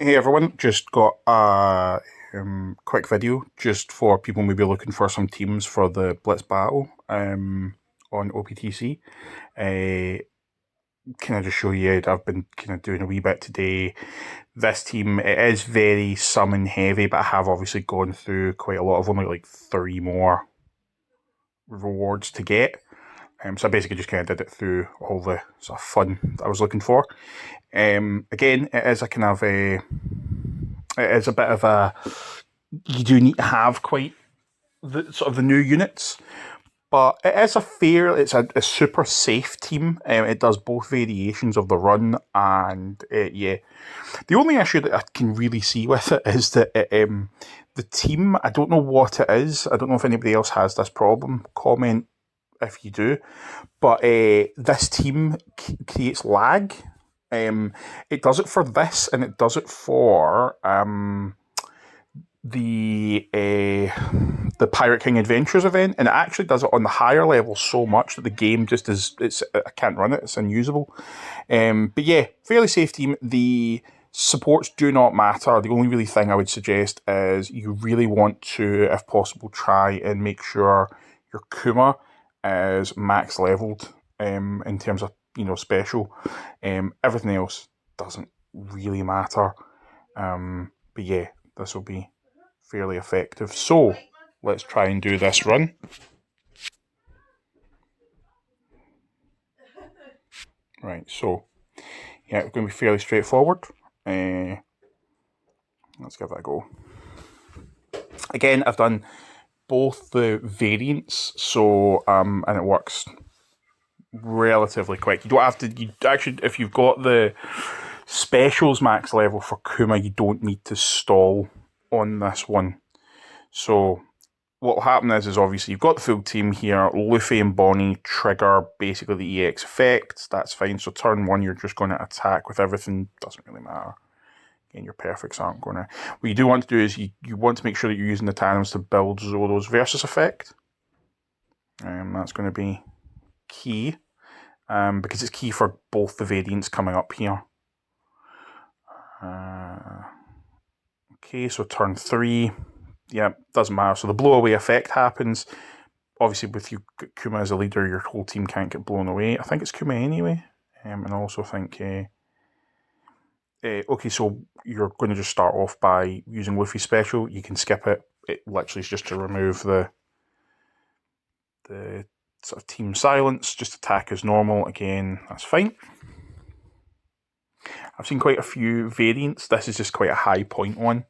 Hey everyone, just got a quick video just for people maybe looking for some teams for the Blitz battle on OPTC. Can I just show you, I've been kind of doing a wee bit today. This team, it is very summon heavy, but I have obviously gone through quite a lot. I've only got like 3 more rewards to get. So I basically just kind of did it through all the sort of fun that I was looking for. Again, it is a kind of a... It is a bit of a... You do need to have quite the sort of the new units, but it is it's a super safe team. It does both variations of the run, and yeah. The only issue that I can really see with it is that the team, I don't know what it is. I don't know if anybody else has this problem. Comment if you do. But this team creates lag. It does it for this, and it does it for the Pirate King Adventures event, and it actually does it on the higher level so much that the game just I can't run it. It's unusable. But yeah, fairly safe team. The supports do not matter. The only really thing I would suggest is you really want to, if possible, try and make sure your Kuma is max leveled in terms of special. Everything else doesn't really matter. But yeah, this will be fairly effective. So let's try and do this run. Right, so yeah, it's going to be fairly straightforward. Let's give that a go. Again, I've done both the variants, so and it works relatively quick. You don't have to. You actually, if you've got the specials max level for Kuma, you don't need to stall on this one. So what will happen is obviously you've got the full team here. Luffy and Bonnie trigger basically the EX effects. That's fine. So turn 1, you're just going to attack with everything. Doesn't really matter. Again, your perfects aren't going to... What you do want to do is you want to make sure that you're using the tandems to build Zoro's versus effect. That's going to be key. Because it's key for both the variants coming up here. Okay, so turn 3. Yeah, doesn't matter. So the blow away effect happens. Obviously, with you Kuma as a leader, your whole team can't get blown away. I think it's Kuma anyway. And I also think... okay, so you're going to just start off by using Luffy's special. You can skip it. It literally is just to remove the sort of team silence. Just attack as normal. Again, that's fine. I've seen quite a few variants. This is just quite a high point one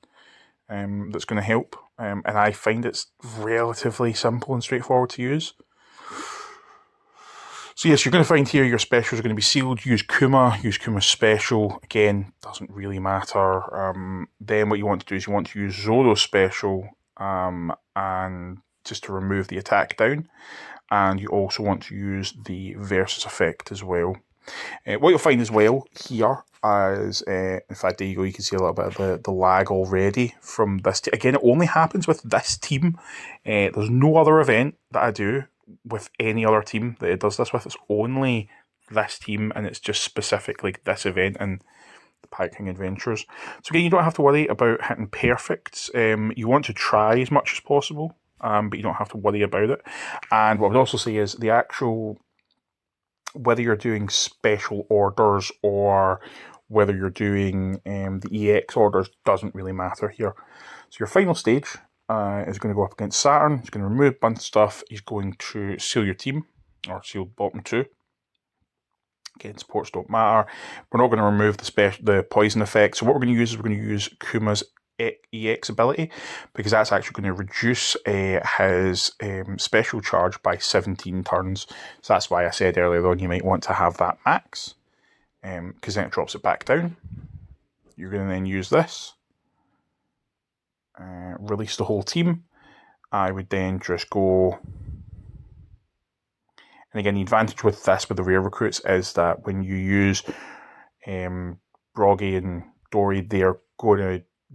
that's going to help. And I find it's relatively simple and straightforward to use. So yes, you're going to find here your specials are going to be sealed. Use Kuma's special. Again, doesn't really matter. Then what you want to do is you want to use Zoro's special and just to remove the attack down. And you also want to use the versus effect as well. What you'll find as well here is, in fact, there you go, you can see a little bit of the lag already from this. Again, it only happens with this team. There's no other event that I do with any other team that it does this with. It's only this team, and it's just specifically this event and the Pirate King Adventures. So again, you don't have to worry about hitting perfects. You want to try as much as possible, but you don't have to worry about it. And what I would also say is the actual... whether you're doing special orders or whether you're doing the EX orders doesn't really matter here. So your final stage is going to go up against Saturn. He's going to remove a bunch of stuff. He's going to seal your team, or seal bottom 2. Again, supports don't matter. We're not going to remove the poison effect. So what we're going to use is we're going to use Kuma's EX ability, because that's actually going to reduce his special charge by 17 turns. So that's why I said earlier on you might want to have that max, because then it drops it back down. You're going to then use this, release the whole team. I would then just go... And again, the advantage with this, with the rare recruits, is that when you use Broggy and Dory,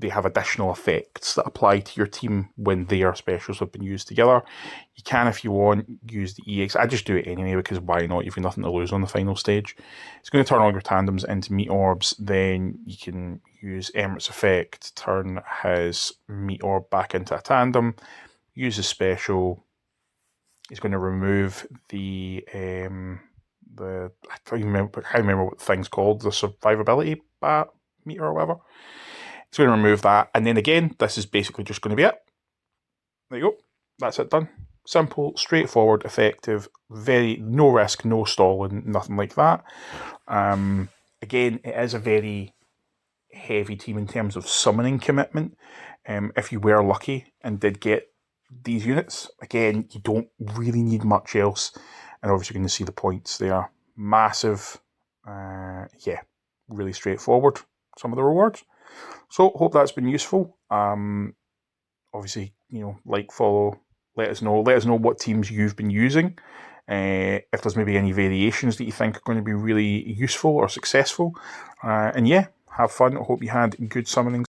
they have additional effects that apply to your team when their specials have been used together. You can, if you want, use the EX. I just do it anyway, because why not? You've got nothing to lose on the final stage. It's going to turn all your tandems into meat orbs. Then you can use Emirates Effect, turn his meteor back into a tandem, use the special. He's going to remove the I can't remember what the thing's called, the survivability bat meter or whatever. He's going to remove that, and then again, this is basically just going to be it. There you go. That's it done. Simple, straightforward, effective, no risk, no stalling, nothing like that. Again, it is a very heavy team in terms of summoning commitment. If you were lucky and did get these units, again, you don't really need much else. And obviously you're going to see the points there. Massive. Yeah, really straightforward, some of the rewards. So, hope that's been useful. Obviously, like, follow, let us know what teams you've been using. If there's maybe any variations that you think are going to be really useful or successful. And yeah, have fun. I hope you had good summonings.